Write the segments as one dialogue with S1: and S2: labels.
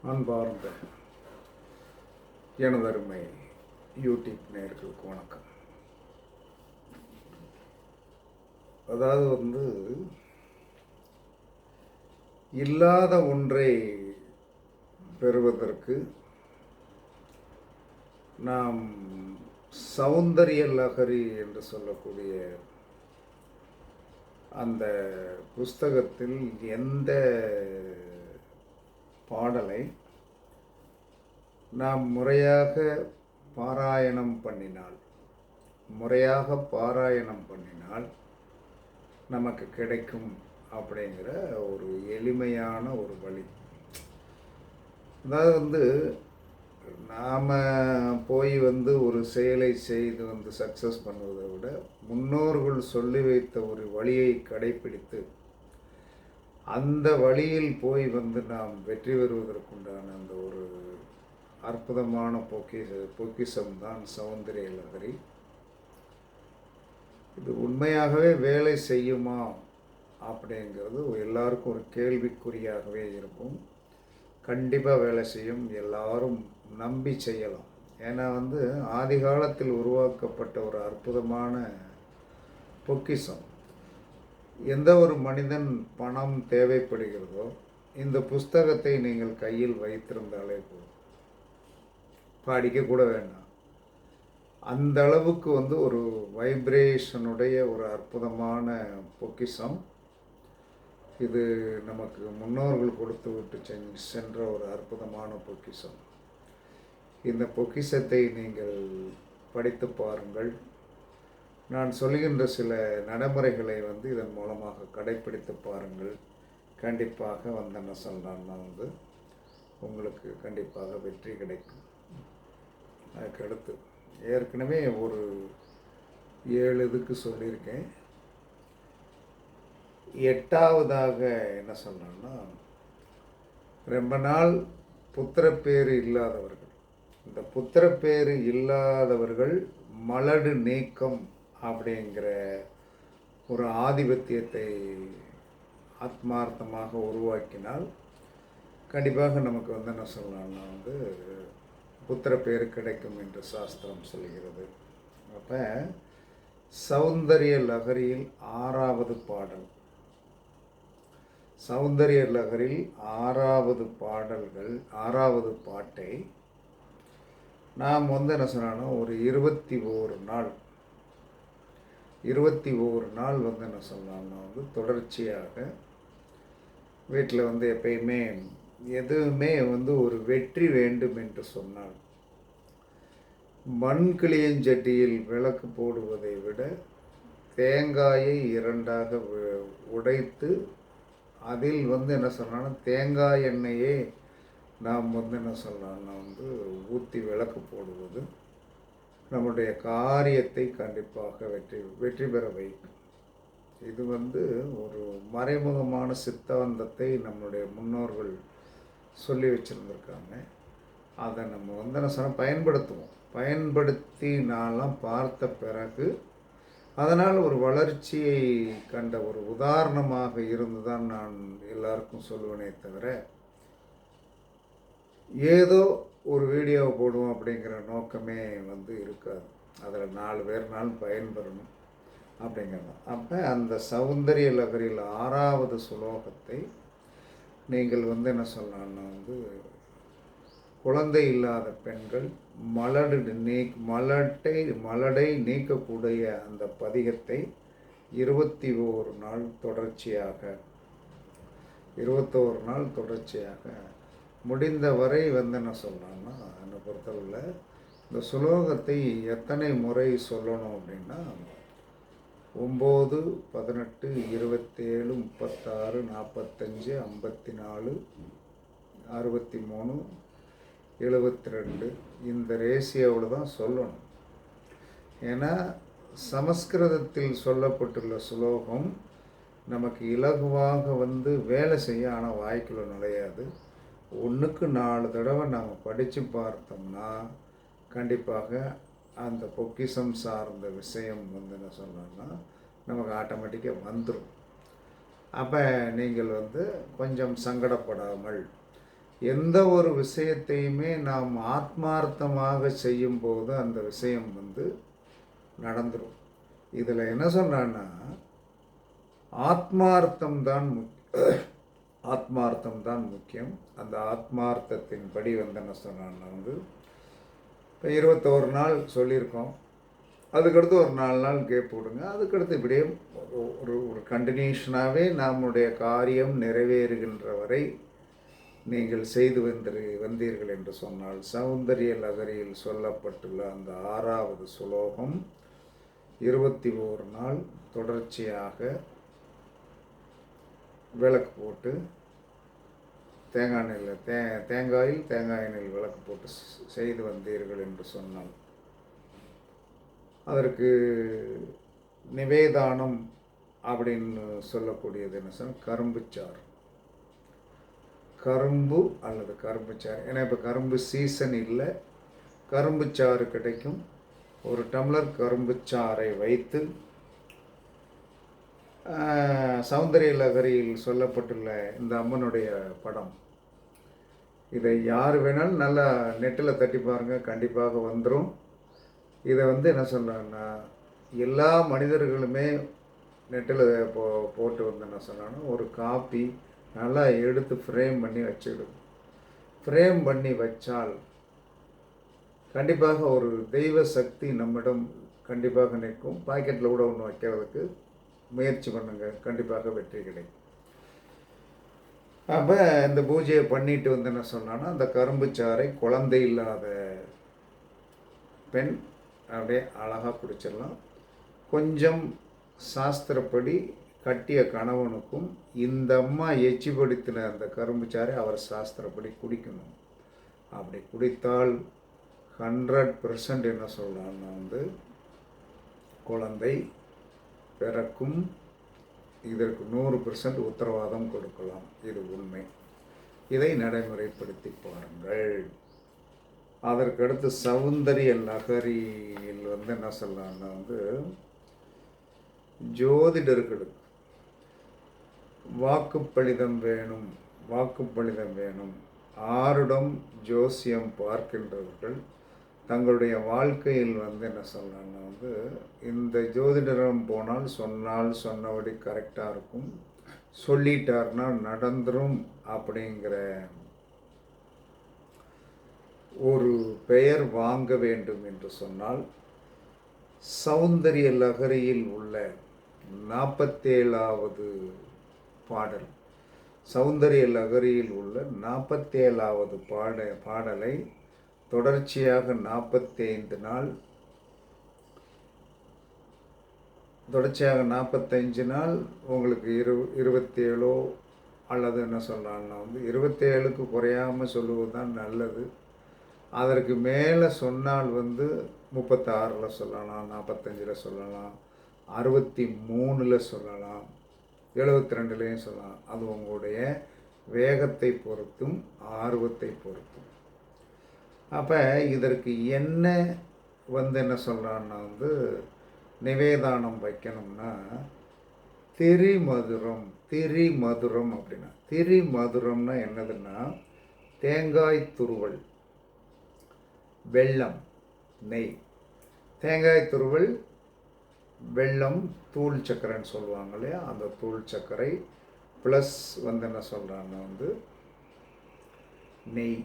S1: அன்பார்ந்த எனதருமை யூடியூப் நேயர்களுக்கு வணக்கம். அதாவது இல்லாத ஒன்றை பெறுவதற்கு நாம் சௌந்தரிய லகரி என்று சொல்லக்கூடிய அந்த புஸ்தகத்தில் எந்த பாடலை நாம் முறையாக பாராயணம் பண்ணினால் நமக்கு கிடைக்கும் அப்படிங்கிற ஒரு எளிமையான ஒரு வழி. அதாவது நாம் போய் ஒரு செயலை செய்து சக்ஸஸ் பண்ணுவதை விட முன்னோர்கள் சொல்லி வைத்த ஒரு வழியை கடைப்பிடித்து அந்த வழியில் போய் நாம் வெற்றி பெறுவதற்குண்டான அந்த ஒரு அற்புதமான பொக்கிஷம்தான் சௌந்தரிய லகரி. இது உண்மையாகவே வேலை செய்யுமா அப்படிங்கிறது எல்லாருக்கும் ஒரு கேள்விக்குறியாகவே இருக்கும். கண்டிப்பாக வேலை செய்யும், எல்லாரும் நம்பி செய்யலாம். ஏன்னா ஆதி காலத்தில் உருவாக்கப்பட்ட ஒரு அற்புதமான பொக்கிஷம். எந்த ஒரு மனிதன் பணம் தேவைப்படுகிறதோ இந்த புஸ்தகத்தை நீங்கள் கையில் வைத்திருந்தாலே போதும், படிக்க கூட வேண்டாம். அந்த அளவுக்கு ஒரு வைப்ரேஷனுடைய ஒரு அற்புதமான பொக்கிஷம் இது. நமக்கு முன்னோர்கள் கொடுத்து விட்டு சென்ற ஒரு அற்புதமான பொக்கிஷம். இந்த பொக்கிஷத்தை நீங்கள் படித்து பாருங்கள். நான் சொல்கின்ற சில நடைமுறைகளை இதன் மூலமாக கடைப்பிடித்து பாருங்கள். கண்டிப்பாக என்ன சொல்கிறான்னா உங்களுக்கு கண்டிப்பாக வெற்றி கிடைக்கும். அதுக்கடுத்து ஏற்கனவே ஒரு 7 இதுக்கு சொல்லியிருக்கேன். 8ஆவதாக என்ன சொல்கிறேன்னா, ரொம்ப நாள் புத்திரப்பேறு இல்லாதவர்கள், இந்த புத்திரப்பேறு இல்லாதவர்கள் மலடு நீக்கம் அப்படிங்கிற ஒரு ஆதிபத்தியத்தை ஆத்மார்த்தமாக உருவாக்கினால் கண்டிப்பாக நமக்கு என்ன சொல்லலாம்னா புத்திரப்பேறு கிடைக்கும் என்று சாஸ்திரம் சொல்கிறது. அப்போ சௌந்தரிய லகரியில் 6வது பாடல், சௌந்தரிய லகரில் 6வது பாட்டை நாம் என்ன சொன்னோன்னா ஒரு 21 நாள் என்ன சொல்லலாம்னா தொடர்ச்சியாக வீட்டில் எப்பயுமே எதுவுமே ஒரு வெற்றி வேண்டும் என்று சொன்னால் மண்கிளியஞ்சட்டியில் விளக்கு போடுவதை விட தேங்காயை 2ஆக உடைத்து அதில் என்ன சொன்னான்னா தேங்காய் எண்ணெயே நாம் என்ன சொல்லலாம்னா ஊற்றி விளக்கு போடுவது நம்முடைய காரியத்தை கண்டிப்பாக வெற்றி பெற வைக்கும். இது ஒரு மறைமுகமான சித்தாந்தத்தை நம்முடைய முன்னோர்கள் சொல்லி வச்சுருந்துருக்காங்க. அதை நம்ம என்ன சொன்னால் பயன்படுத்தி நான்லாம் பார்த்த பிறகு அதனால் ஒரு வளர்ச்சியை கண்ட ஒரு உதாரணமாக இருந்து தான் நான் எல்லாருக்கும் சொல்லுவேனே தவிர ஏதோ ஒரு வீடியோவை போடுவோம் அப்படிங்கிற நோக்கமே இருக்காது. அதில் 4 பேர்னாலும் பயன்பெறணும் அப்படிங்கிறது. அப்போ அந்த சௌந்தரிய லகரியில் 6வது சுலோகத்தை நீங்கள் என்ன சொல்லலாம்னா குழந்தை இல்லாத பெண்கள் மலடை நீக்கக்கூடிய அந்த பதிகத்தை 21 நாள் தொடர்ச்சியாக முடிந்தவரை என்ன சொல்லலாம்னா என்னை பொறுத்தளவில் இந்த சுலோகத்தை எத்தனை முறை சொல்லணும் அப்படின்னா 9, 18, 27, 36, 45, 54, 63, 72 இந்த ரேசியோவில் தான் சொல்லணும். ஏன்னா சமஸ்கிருதத்தில் சொல்லப்பட்டுள்ள சுலோகம் நமக்கு இலகுவாக வேலை செய்ய, ஆனால் வாய்க்குள்ள நுழையாது. 1க்கு 4 தடவை நாம் படித்து பார்த்தோம்னா கண்டிப்பாக அந்த பொக்கிஷம் சார்ந்த விஷயம் என்ன சொல்லணும்னா நமக்கு ஆட்டோமேட்டிக்காக வந்துடும். அப்போ நீங்கள் கொஞ்சம் சங்கடப்படாமல் எந்த ஒரு விஷயத்தையுமே நாம் ஆத்மார்த்தமாக செய்யும்போது அந்த விஷயம் வந்து நடந்துடும். இதில் என்ன சொல்கிறான்னா, ஆத்மார்த்தம்தான் ஆத்மார்த்தம்தான் முக்கியம். அந்த ஆத்மார்த்தத்தின்படி வந்து என்ன சொன்னான்னா வந்து, இப்போ 21 நாள் சொல்லியிருக்கோம். அதுக்கடுத்து ஒரு 4 நாள் கேப் விடுங்க. அதுக்கடுத்து இப்படியே ஒரு ஒரு கண்டினியூஷனாகவே நம்முடைய காரியம் நிறைவேறுகின்ற வரை நீங்கள் செய்து வந்தீர்கள் என்று சொன்னால், சௌந்தரிய லகரியில் சொல்லப்பட்டுள்ள அந்த 6வது சுலோகம் 21 நாள் தொடர்ச்சியாக விளக்கு போட்டு தேங்காய் எண்ணெயில் தேங்காய் எண்ணெயில் விளக்கு போட்டு செய்து வந்தீர்கள் என்று சொன்னால், அதற்கு நிவேதானம் அப்படின்னு சொல்லக்கூடியது என்ன சொன்னால், கரும்புச்சாறு, கரும்பு அல்லது கரும்புச்சாறு. ஏன்னா இப்போ கரும்பு சீசன் இல்லை, கரும்புச்சாறு கிடைக்கும். ஒரு டம்ளர் கரும்புச்சாறை வைத்து சௌந்தரிய லகரியில் சொல்லப்பட்டுள்ள இந்த அம்மனுடைய படம், இதை யார் வேணாலும் நல்லா நெட்டில் தட்டி பாருங்கள், கண்டிப்பாக வந்துடும். இதை வந்து என்ன சொல்கிறாங்கன்னா, எல்லா மனிதர்களுமே நெட்டில் போட்டு வந்து என்ன சொன்னாங்கன்னா, ஒரு காப்பி நல்லா எடுத்து ஃப்ரேம் பண்ணி வச்சுக்கிடும். ஃப்ரேம் பண்ணி வச்சால் கண்டிப்பாக ஒரு தெய்வ சக்தி நம்மிடம் கண்டிப்பாக நிற்கும். பாக்கெட்டில் கூட ஒன்று வைக்கிறதுக்கு முயற்சி பண்ணுங்கள், கண்டிப்பாக வெற்றி கிடைக்கும். அப்போ இந்த பூஜையை பண்ணிட்டு வந்து என்ன சொன்னான்னா, அந்த கரும்புச்சாறை குழந்தை இல்லாத பெண் அப்படியே அழகாக குடிச்சிடலாம். கொஞ்சம் சாஸ்திரப்படி கட்டிய கணவனுக்கும் இந்த அம்மா எச்சிப்படுத்தின அந்த கரும்புச்சாறை அவர் சாஸ்திரப்படி குடிக்கணும். அப்படி குடித்தால் 100% என்ன சொல்கிறான்னா வந்து குழந்தை பிறக்கும். இதற்கு 100% உத்தரவாதம் கொடுக்கலாம். இது உண்மை. இதை நடைமுறைப்படுத்தி பாருங்கள். அதற்கடுத்து சௌந்தரிய லகரியில் வந்து என்ன சொல்லலாம்னா வந்து, ஜோதிடர்களுக்கு வாக்குப்பளிதம் வேணும். ஆருடம் ஜோசியம் பார்க்கின்றவர்கள் தங்களுடைய வாழ்க்கையில் வந்து என்ன சொல்லலாம்னா வந்து, இந்த ஜோதிடரம் போனால் சொன்னபடி கரெக்டாக இருக்கும், சொல்லிட்டார்னா நடந்துரும் அப்படிங்கிற ஒரு பெயர் வாங்க வேண்டும் என்று சொன்னால், சௌந்தரிய லகரியில் உள்ள 47வது பாடல், சௌந்தரிய லகரியில் உள்ள 47வது பாடலை தொடர்ச்சியாக 45 நாள், தொடர்ச்சியாக 45 நாள் உங்களுக்கு 27 அல்லது என்ன சொல்லலாம்னா வந்து 27க்கு குறையாமல் சொல்லுவது தான் நல்லது. அதற்கு மேலே சொன்னால் வந்து 36ல் சொல்லலாம், 45ல் சொல்லலாம், 63ல் சொல்லலாம், 72லையும் சொல்லலாம். அது உங்களுடைய வேகத்தை பொறுத்தும் ஆர்வத்தை பொறுத்தும். அப்போ இதற்கு என்ன வந்து என்ன சொல்கிறான்னா வந்து நிவேதானம் வைக்கணும்னா, திரிமதுரம் அப்படின்னா, திரிமதுரம்னா என்னதுன்னா, தேங்காய் துருவல், வெல்லம், நெய், தேங்காய் துருவல், வெல்லம், தூள் சர்க்கரைன்னு சொல்லுவாங்க இல்லையா, அந்த தூள் சர்க்கரை ப்ளஸ் வந்து என்ன சொல்கிறாங்கன்னா வந்து நெய்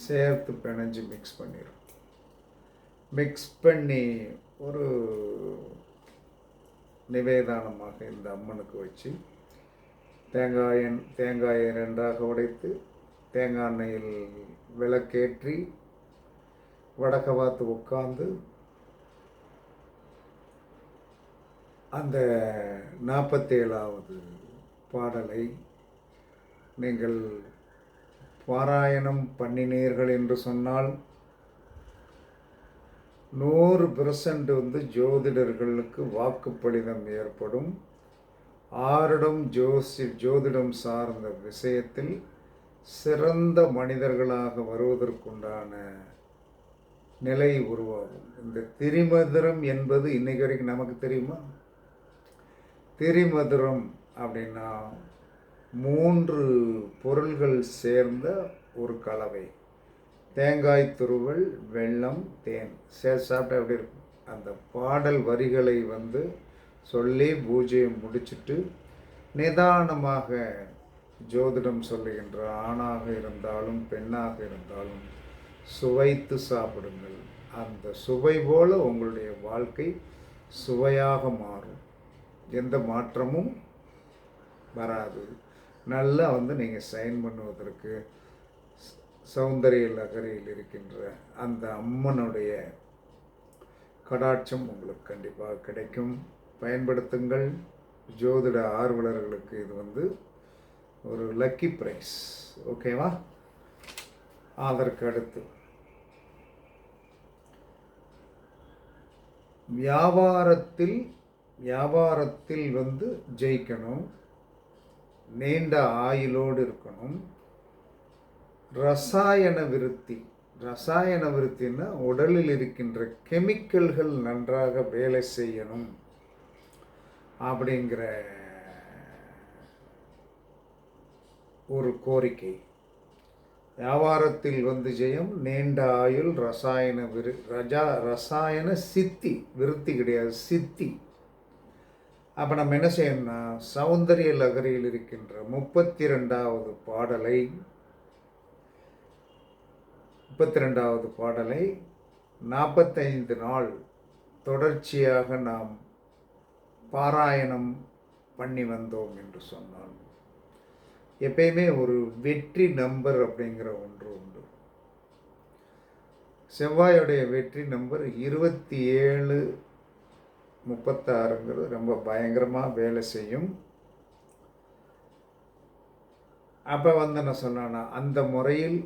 S1: சேர்த்து பிணைஞ்சு மிக்ஸ் பண்ணிடும். மிக்ஸ் பண்ணி ஒரு நிவேதானமாக இந்த அம்மனுக்கு வச்சு தேங்காயை 2ஆக உடைத்து தேங்காய் எண்ணெயில் விளக்கேற்றி வடக்க பார்த்து உட்கார்ந்து அந்த 47வது பாடலை நீங்கள் பாராயணம் பண்ணினீர்கள் என்று சொன்னால் 100% வந்து ஜோதிடர்களுக்கு வாக்குப்பளிதம் ஏற்படும். ஆருடம் ஜோதிடம் சார்ந்த விஷயத்தில் சிறந்த மனிதர்களாக வருவதற்குண்டான நிலை உருவாகும். இந்த திரிமதுரம் என்பது இன்னைக்கு வரைக்கும் நமக்கு தெரியுமா? திரிமதுரம் அப்படின்னா 3 பொருள்கள் சேர்ந்த ஒரு கலவை. தேங்காய் துருவல், வெல்லம், தேன் சேர்த்து சாப்பிட்டா எப்படி இருக்கும்? அந்த பாடல் வரிகளை வந்து சொல்லி பூஜையை முடிச்சுட்டு நிதானமாக ஜோதிடம் சொல்லுகின்ற ஆணாக இருந்தாலும் பெண்ணாக இருந்தாலும் சுவைத்து சாப்பிடுங்கள். அந்த சுவை போல உங்களுடைய வாழ்க்கை சுவையாக மாறும். எந்த மாற்றமும் வராது. நல்லா வந்து நீங்கள் சைன் பண்ணுவதற்கு சௌந்தரிய லகரியில் இருக்கின்ற அந்த அம்மனுடைய கடாட்சம் உங்களுக்கு கண்டிப்பாக கிடைக்கும். பயன்படுத்துங்கள். ஜோதிட ஆர்வலர்களுக்கு இது வந்து ஒரு லக்கி ப்ரைஸ். ஓகேவா? அதற்கு அடுத்து வியாபாரத்தில் வந்து ஜெயிக்கணும், நீண்ட ஆயுளோடு இருக்கணும். ரசாயன விருத்தின்னா உடலில் இருக்கின்ற கெமிக்கல்கள் நன்றாக வேலை செய்யணும் அப்படிங்கிற ஒரு கோரிக்கை. வியாபாரத்தில் வந்து ஜெயம், நீண்ட ஆயுள், ரசாயன சித்தி, விருத்தி கிடையாது, சித்தி. அப்போ நம்ம என்ன செய்யணும்னா சௌந்தரிய லகரியில் இருக்கின்ற 32வது பாடலை 45 நாள் தொடர்ச்சியாக நாம் பாராயணம் பண்ணி வந்தோம் என்று சொன்னால் எப்பயுமே ஒரு வெற்றி நம்பர் அப்படிங்கிற ஒன்று உண்டு. செவ்வாயுடைய வெற்றி நம்பர் 2736ங்கிறது ரொம்ப பயங்கரமாக வேலை செய்யும். அப்போ வந்து என்ன சொன்னா அந்த முறையில்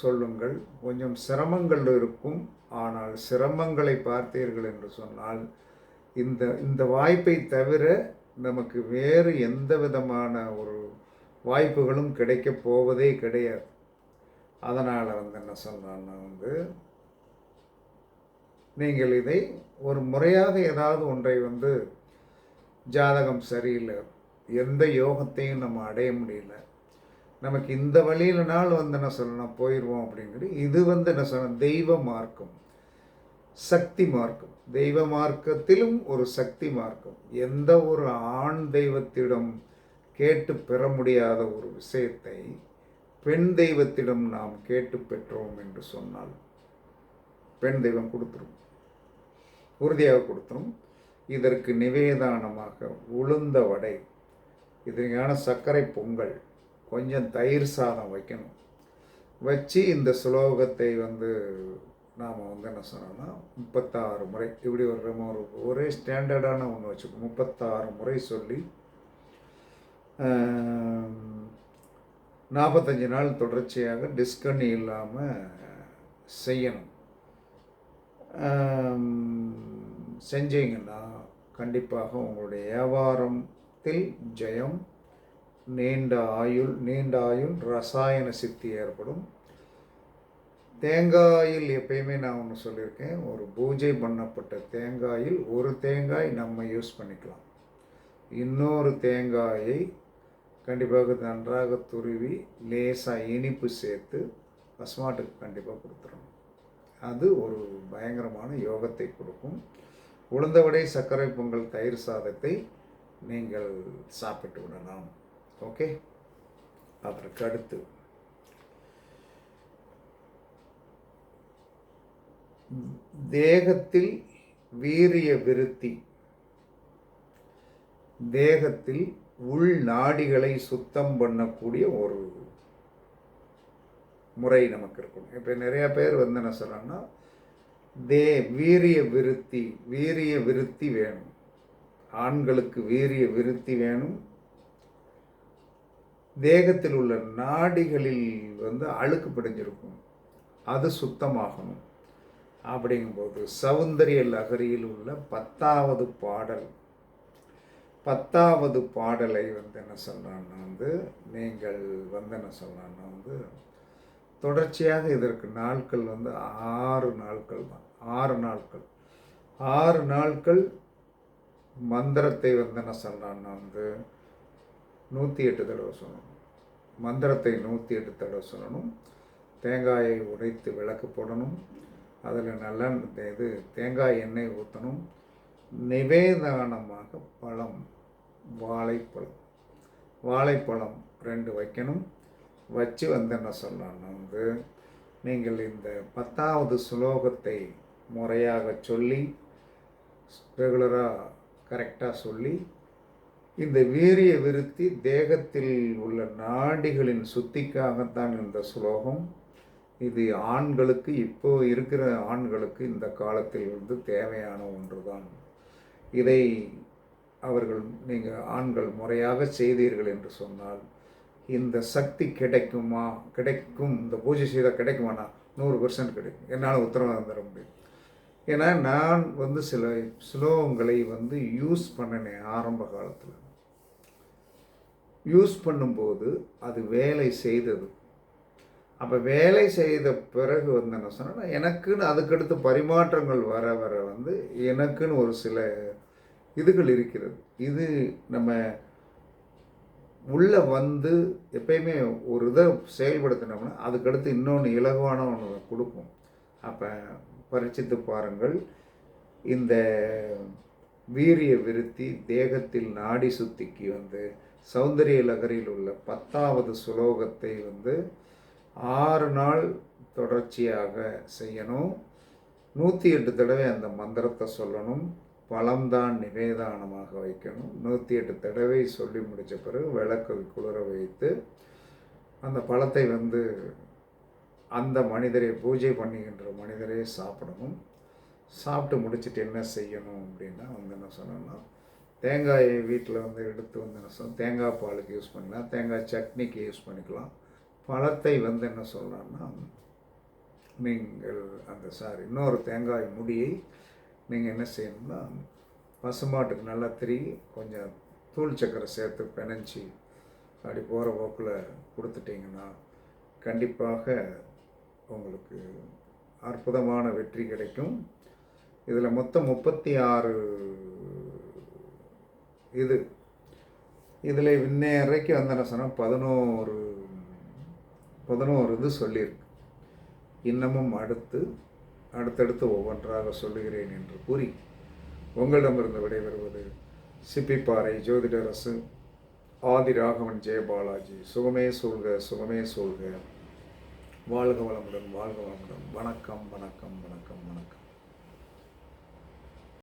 S1: சொல்லுங்கள். கொஞ்சம் சிரமங்கள் இருக்கும், ஆனால் சிரமங்களை பார்த்தீர்கள் என்று சொன்னால் இந்த வாய்ப்பை தவிர நமக்கு வேறு எந்த விதமான ஒரு வாய்ப்புகளும் கிடைக்கப் போவதே கிடையாது. அதனால் வந்து என்ன சொன்னான்னா வந்து நீங்கள் இதை ஒரு முறையாக ஏதாவது ஒன்றை வந்து ஜாதகம் சரியில்லை, எந்த யோகத்தையும் நம்ம அடைய முடியல, நமக்கு இந்த வழியிலனால் வந்து என்ன சொல்லணும் போயிடுவோம் அப்படிங்கிறது. இது வந்து என்ன சொல்லணும் தெய்வ மார்க்கம், சக்தி மார்க்கம். தெய்வ மார்க்கத்திலும் ஒரு சக்தி மார்க்கம். எந்த ஒரு ஆண் தெய்வத்திடம் கேட்டு பெற முடியாத ஒரு விஷயத்தை பெண் தெய்வத்திடம் நாம் கேட்டு பெற்றோம் என்று சொன்னால் பெண் தெய்வம் கொடுத்துரும், உறுதியாக கொடுத்துரும். இதற்கு நிவேதானமாக உளுந்த வடை, இதற்கான சர்க்கரை பொங்கல், கொஞ்சம் தயிர் சாதம் வைக்கணும். வச்சு இந்த ஸ்லோகத்தை வந்து நாம் வந்து என்ன சொன்னோம்னா 36 முறை இப்படி ஒரே ஸ்டாண்டர்டான ஒன்று வச்சுக்கணும். 36 முறை சொல்லி 45 நாள் தொடர்ச்சியாக டிஸ்கனி இல்லாமல் செய்யணும். செஞ்சீங்கன்னா கண்டிப்பாக உங்களுடைய வியாபாரத்தில் ஜெயம், நீண்ட ஆயுள், ரசாயன சித்தி ஏற்படும். தேங்காயில் எப்பயுமே நான் ஒன்று சொல்லியிருக்கேன், ஒரு பூஜை பண்ணப்பட்ட தேங்காயில் ஒரு தேங்காய் நம்ம யூஸ் பண்ணிக்கலாம். இன்னொரு தேங்காயை கண்டிப்பாக நன்றாக துருவி லேசாக இனிப்பு சேர்த்து பசுமாட்டுக்கு கண்டிப்பாக கொடுத்துடணும். அது ஒரு பயங்கரமான யோகத்தை கொடுக்கும். உளுந்த வடை, சர்க்கரை பொங்கல், தயிர் சாதத்தை நீங்கள் சாப்பிட்டு விடலாம். ஓகே. அதற்கு அடுத்து தேகத்தில் வீரிய விருத்தி, தேகத்தில் உள் நாடிகளை சுத்தம் பண்ணக்கூடிய ஒரு முறை நமக்கு இருக்கும். இப்போ நிறைய பேர் வந்து என்ன சொல்கிறாங்கன்னா வீரிய விருத்தி வேணும், ஆண்களுக்கு வீரிய விருத்தி வேணும். தேகத்தில் உள்ள நாடிகளில் வந்து அழுக்கு படிஞ்சிருக்கும், அது சுத்தமாகணும். அப்படிங்கும்போது சௌந்தரிய லகரியில் உள்ள 10வது பாடலை வந்து என்ன சொல்கிறான்னா வந்து நீங்கள் வந்து என்ன சொல்கிறான்னா வந்து தொடர்ச்சியாக இதற்கு நாட்கள் வந்து 6 நாட்கள் தான். 6 நாட்கள் மந்திரத்தை வந்து என்ன சொல்கிறான்னா வந்து 108 தடவை சொல்லணும். மந்திரத்தை 108 தடவை சொல்லணும். தேங்காயை உடைத்து விளக்கு போடணும். அதில் நல்லா இது தேங்காய் எண்ணெய் ஊற்றணும். நிவேதானமாக பழம், வாழைப்பழம் 2 வைக்கணும். வச்சு என்ன சொல்லலாம்னா நீங்கள் இந்த 10வது ஸ்லோகத்தை முறையாக சொல்லி, ரெகுலராக கரெக்டாக சொல்லி, இந்த வீரிய விருத்தி தேகத்தில் உள்ள நாடிகளின் சுத்திக்காகத்தான் இந்த ஸ்லோகம். இது ஆண்களுக்கு, இப்போ இருக்கிற ஆண்களுக்கு இந்த காலத்தில் தேவையான ஒன்று தான். இதை நீங்கள் ஆண்கள் முறையாக செய்தீர்கள் என்று சொன்னால் இந்த சக்தி கிடைக்கும். இந்த பூஜை செய்தால் கிடைக்குமாண்ணா? 100% கிடைக்கும். என்னால் உத்தரவாதம் தர முடியும். ஏன்னா நான் சில ஸ்லோகங்களை யூஸ் பண்ணினேன். ஆரம்ப காலத்தில் யூஸ் பண்ணும்போது அது வேலை செய்தது. அப்போ வேலை செய்த பிறகு என்ன சொன்னால், எனக்குன்னு அதுக்கடுத்து பரிமாற்றங்கள் வர வர எனக்குன்னு ஒரு சில இதுகள் இருக்கிறது. இது நம்ம உள்ளே எப்பயுமே ஒரு இதை செயல்படுத்தினோம்னா அதுக்கடுத்து இன்னொன்று இலகுவான ஒன்று கொடுக்கும். அப்போ பரீட்சித்து பாருங்கள். இந்த வீரிய விருத்தி தேகத்தில் நாடி சுத்திக்கு சௌந்தரிய லகரியில் உள்ள 10வது ஸ்லோகத்தை 6 நாள் தொடர்ச்சியாக செய்யணும். 108 தடவை அந்த மந்திரத்தை சொல்லணும். பழம்தான் நிவேதானமாக வைக்கணும். 108 தடவை சொல்லி முடித்த பிறகு விளக்கை குளிர வைத்து அந்த பழத்தை அந்த மனிதரை, பூஜை பண்ணுகின்ற மனிதரே சாப்பிடணும். சாப்பிட்டு முடிச்சுட்டு என்ன செய்யணும் அப்படின்னா என்ன சொன்னோம்னா, தேங்காயை வீட்டில் எடுத்து என்ன சொன்னால் தேங்காய் பாலுக்கு யூஸ் பண்ணலாம், தேங்காய் சட்னிக்கு யூஸ் பண்ணிக்கலாம். பழத்தை என்ன சொல்லலாம்னா, நீங்கள் இன்னொரு தேங்காய் முடியை நீங்கள் என்ன செய்யணும்னா, பசுமாட்டுக்கு நல்லா திரிகி கொஞ்சம் தூள் சக்கரை சேர்த்து பிணைஞ்சி அப்படி போகிற போக்கில் கொடுத்துட்டிங்கன்னா கண்டிப்பாக உங்களுக்கு அற்புதமான வெற்றி கிடைக்கும். இதில் மொத்தம் 36 இதில் இன்னைக்கு என்ன சொன்னால் 11 இது சொல்லியிருக்கு. இன்னமும் அடுத்தடுத்து ஒவ்வொன்றாக சொல்லுகிறேன் என்று கூறி உங்களிடமிருந்து விடைபெறுவது சிப்பிப்பாறை ஜோதிடரசு ஆதிராகவன் ஜெயபாலாஜி. சுகமே சொல்க, சுகமே சொல்க. வாழ்க வளமுடன், வாழ்க வளமுடன். வணக்கம், வணக்கம், வணக்கம், வணக்கம்.